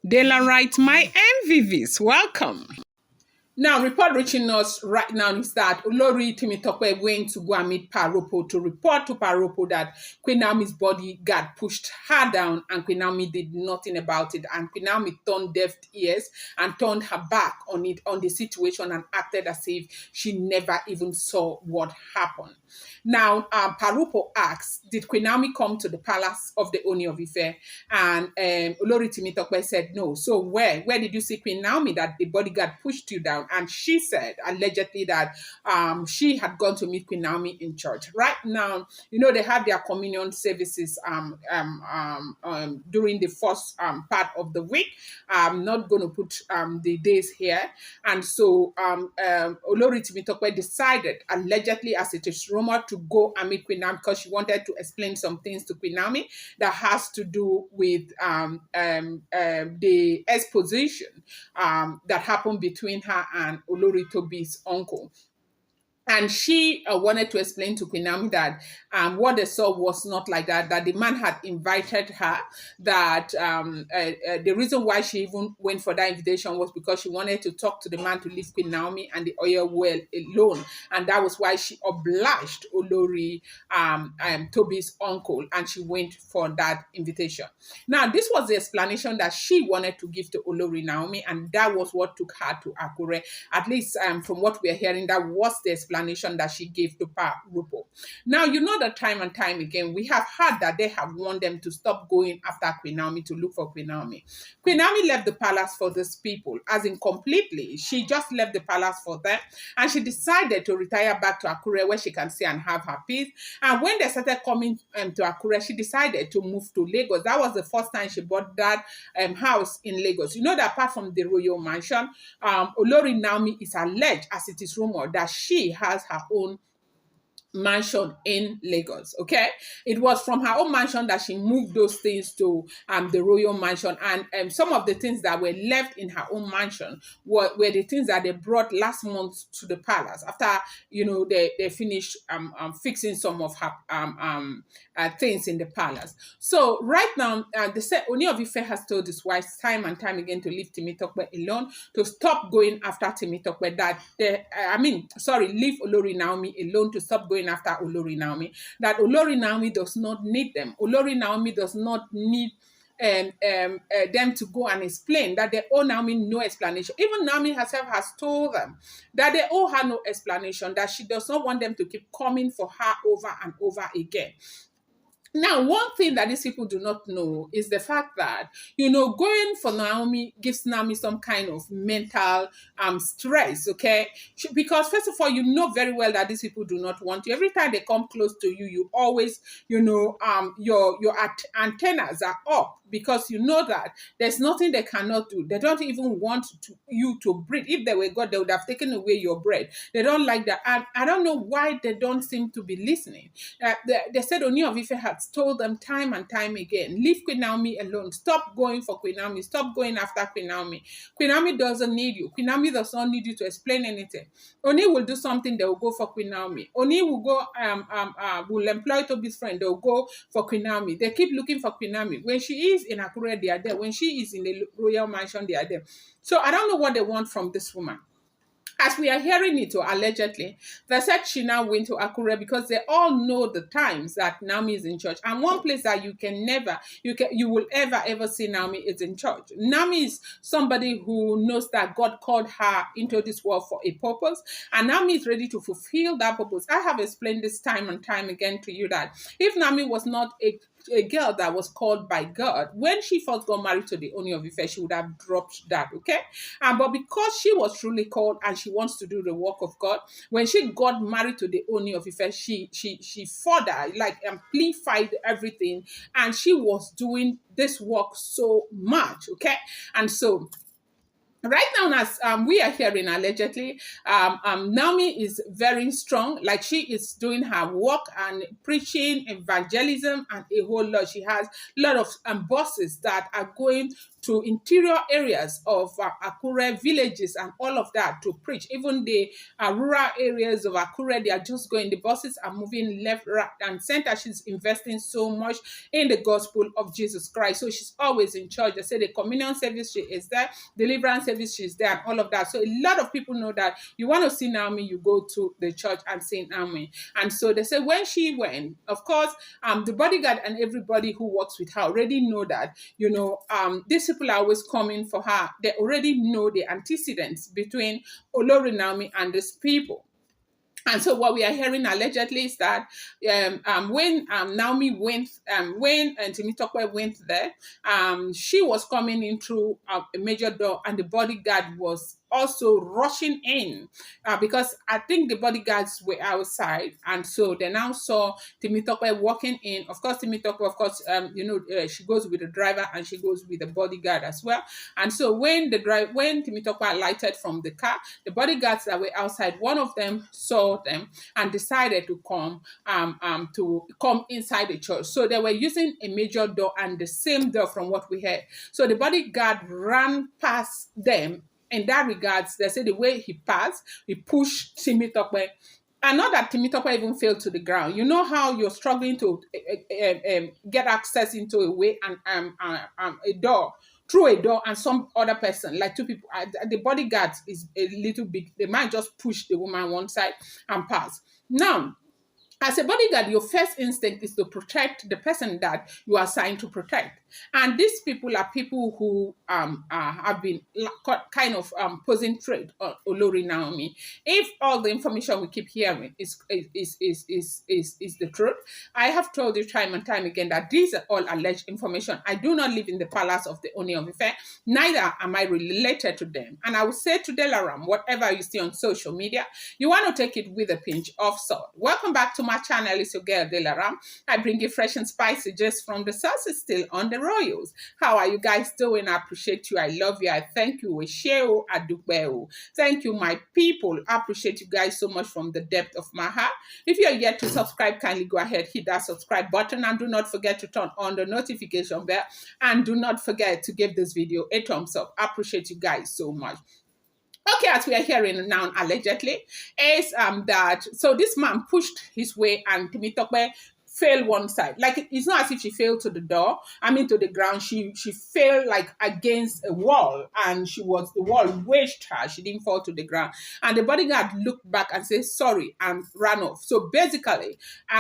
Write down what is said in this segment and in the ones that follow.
Daylight, my MVVs, welcome. Now, report reaching us right now is that Olori Temitope went to go and meet Paropo to report to Paropo that Queen Naomi's bodyguard pushed her down and Queen Naomi did nothing about it. And Queen Naomi turned deaf ears and turned her back on it, on the situation, and acted as if she never even saw what happened. Now, Paropo asks, did Queen Naomi come to the palace of the Ooni of Ife? And Olori Temitope said no. So where did you see Queen Naomi that the bodyguard pushed you down? And she said allegedly that she had gone to meet Queen Naomi in church. Right now, they have their communion services during the first part of the week. I'm not going to put the days here. And so Olori Temitope decided, allegedly as it is rumored, to go and meet Queen Naomi because she wanted to explain some things to Queen Naomi that has to do with the exposition that happened between her and Olori Tobi's uncle. And she wanted to explain to Queen Naomi that what they saw was not like that, that the man had invited her, that the reason why she even went for that invitation was because she wanted to talk to the man to leave Queen Naomi and the oil well alone. And that was why she obliged Olori Tobi's uncle, and she went for that invitation. Now, this was the explanation that she wanted to give to Olori Naomi, and that was what took her to Akure. At least from what we are hearing, that was the explanation that she gave to Paropo. Now, that time and time again, we have heard that they have warned them to stop going after Queen Naomi, to look for Queen Naomi. Queen Naomi left the palace for these people, as in completely. She just left the palace for them, and she decided to retire back to Akure where she can stay and have her peace. And when they started coming to Akure, she decided to move to Lagos. That was the first time she bought that house in Lagos. That apart from the royal mansion, Olori Naomi is alleged, as it is rumored, that she has her own mansion in Lagos. Okay, it was from her own mansion that she moved those things to the royal mansion, and some of the things that were left in her own mansion were the things that they brought last month to the palace after they finished fixing some of her things in the palace. So right now, they said Ooni of Ife has told his wife time and time again to leave Temitope alone, to stop going after Temitope, that leave Olori Naomi alone, to stop going after Olori Naomi, that Olori Naomi does not need them. Olori Naomi does not need them to go and explain, that they owe Naomi no explanation. Even Naomi herself has told them that they owe her no explanation, that she does not want them to keep coming for her over and over again. Now, one thing that these people do not know is the fact that, going for Naomi gives Naomi some kind of mental stress, okay? Because first of all, you know very well that these people do not want you. Every time they come close to you, you always, your antennas are up, because you know that there's nothing they cannot do. They don't even want you to breathe. If they were God, they would have taken away your breath. They don't like that. And I don't know why they don't seem to be listening. They said Ooni of Ife had told them time and time again, leave Queen Naomi alone. Stop going for Queen Naomi. Stop going after Queen Naomi. Queen Naomi doesn't need you. Queen Naomi does not need you to explain anything. Oni will do something, they will go for Queen Naomi. Oni will go, will employ Tobi's friend, they will go for Queen Naomi. They keep looking for Queen Naomi. When she is in Akure, they are there. When she is in the royal mansion, they are there. So I don't know what they want from this woman. As we are hearing it, or allegedly, they said she now went to Akure because they all know the times that Naomi is in church. And one place that you will ever see Naomi is in church. Naomi is somebody who knows that God called her into this world for a purpose, and Naomi is ready to fulfill that purpose. I have explained this time and time again to you that if Naomi was not a girl that was called by God, when she first got married to the Ooni of Ife, she would have dropped that, okay? But because she was truly called and she wants to do the work of God, when she got married to the Ooni of Ife, she further, amplified everything, and she was doing this work so much, okay? And so right now, as we are hearing allegedly, Naomi is very strong. Like, she is doing her work and preaching, evangelism, and a whole lot. She has a lot of bosses that are going to interior areas of Akure villages and all of that to preach. Even the rural areas of Akure, they are just going, the buses are moving left, right, and center. She's investing so much in the gospel of Jesus Christ. So she's always in church. They say the communion service, she is there, deliverance service, she's there, and all of that. So a lot of people know that you want to see Naomi, you go to the church and see Naomi. And so they say when she went, of course, the bodyguard and everybody who works with her already know that, these people are always coming for her. They already know the antecedents between Olori Naomi and these people. And so what we are hearing allegedly is that when Naomi went, when Temitope went there, she was coming in through a major door, and the bodyguard was also rushing in because I think the bodyguards were outside, and so they now saw Temitope walking in. Of course, Temitope, of course, she goes with the driver and she goes with the bodyguard as well. And so when Temitope alighted from the car, the bodyguards that were outside, one of them saw them and decided to come inside the church. So they were using a major door and the same door from what we heard. So the bodyguard ran past them. In that regards, they say the way he passed, he pushed Temitope. And not that Temitope even fell to the ground. You know how you're struggling to get access into a way and a door, through a door, and some other person, like two people, the bodyguard is a little big. They might just push the woman one side and pass. Now, as a bodyguard, your first instinct is to protect the person that you are assigned to protect. And these people are people who have been kind of posing threat on Olori Naomi. If all the information we keep hearing is the truth, I have told you time and time again that these are all alleged information. I do not live in the palace of the Ooni of Ife, neither am I related to them. And I will say to Delaram, whatever you see on social media, you want to take it with a pinch of salt. Welcome back to my channel. It's your girl Delaram. I bring you fresh and spicy just from the sauce is still on the royals. How are you guys doing? I appreciate you. I love you. I thank you. Thank you, my people. I appreciate you guys so much from the depth of my heart. If you're yet to subscribe, kindly go ahead, hit that subscribe button, and do not forget to turn on the notification bell, and do not forget to give this video a thumbs up. I appreciate you guys so much. Okay, as we are hearing now, allegedly, is that so this man pushed his way and Temitope fell one side. Like, it's not as if she fell to the door, to the ground. She fell like against a wall, and the wall wedged her. She didn't fall to the ground. And the bodyguard looked back and said sorry and ran off. So basically,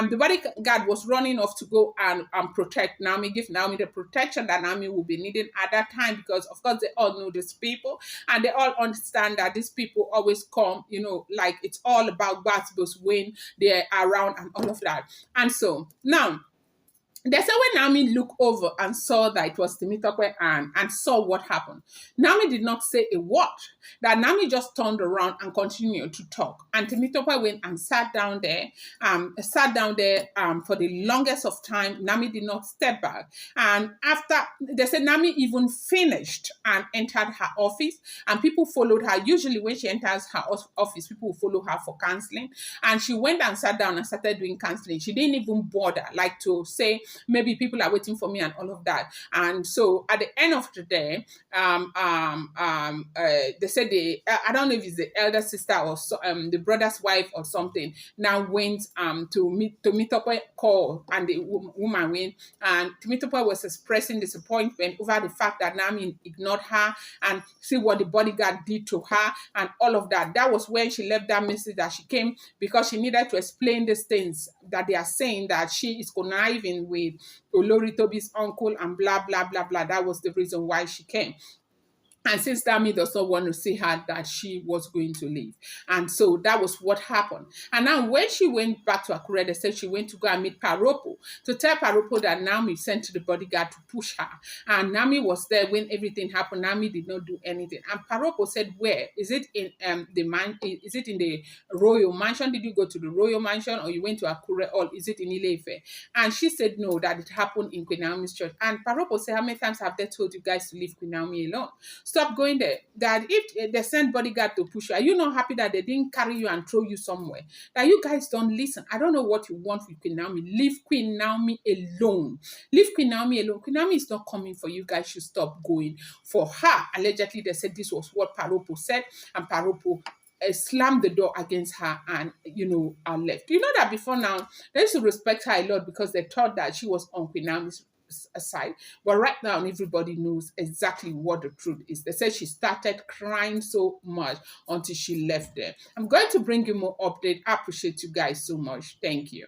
the bodyguard was running off to go and protect Naomi, give Naomi the protection that Naomi will be needing at that time, because of course they all know these people and they all understand that these people always come, like it's all about Batbos when they're around and all of that. And so now, they said when Naomi looked over and saw that it was Temitope and saw what happened, Naomi did not say a word. That Naomi just turned around and continued to talk. And Temitope went and sat down there for the longest of time. Naomi did not step back. And after, they said Naomi even finished and entered her office, and people followed her. Usually when she enters her office, people will follow her for counseling. And she went and sat down and started doing counseling. She didn't even bother, like to say, maybe people are waiting for me and all of that. And so at the end of the day, they said I don't know if it's the elder sister or the brother's wife or something, now went to meet up a call, and the woman went, and Temitope was expressing disappointment over the fact that Naomi ignored her and see what the bodyguard did to her and all of that. That was when she left that message that she came because she needed to explain these things that they are saying, that she is conniving with Olori Toby's uncle and blah, blah, blah, blah. That was the reason why she came. And since Naomi does not want to see her, that she was going to leave. And so that was what happened. And now when she went back to Akure, they said she went to go and meet Paropo to tell Paropo that Naomi sent the bodyguard to push her. And Naomi was there when everything happened. Naomi did not do anything. And Paropo said, where? Is it in is it in the royal mansion? Did you go to the royal mansion, or you went to Akure, or is it in Ile Ife? And she said no, that it happened in Queen Naomi's church. And Paropo said, how many times have they told you guys to leave Queen Naomi alone? stop going there. That if they send bodyguard to push you, are you not happy that they didn't carry you and throw you somewhere? That you guys don't listen. I don't know what you want with Queen Naomi. Leave Queen Naomi alone. Leave Queen Naomi alone. Queen Naomi is not coming for you guys. Should stop going for her. Allegedly, they said this was what Paropo said, and Paropo slammed the door against her and left. You know that before now they used to respect her a lot because they thought that she was on Queen Naomi's side, but right now everybody knows exactly what the truth is. They said she started crying so much until she left there. I'm going to bring you more update. I appreciate you guys so much. Thank you.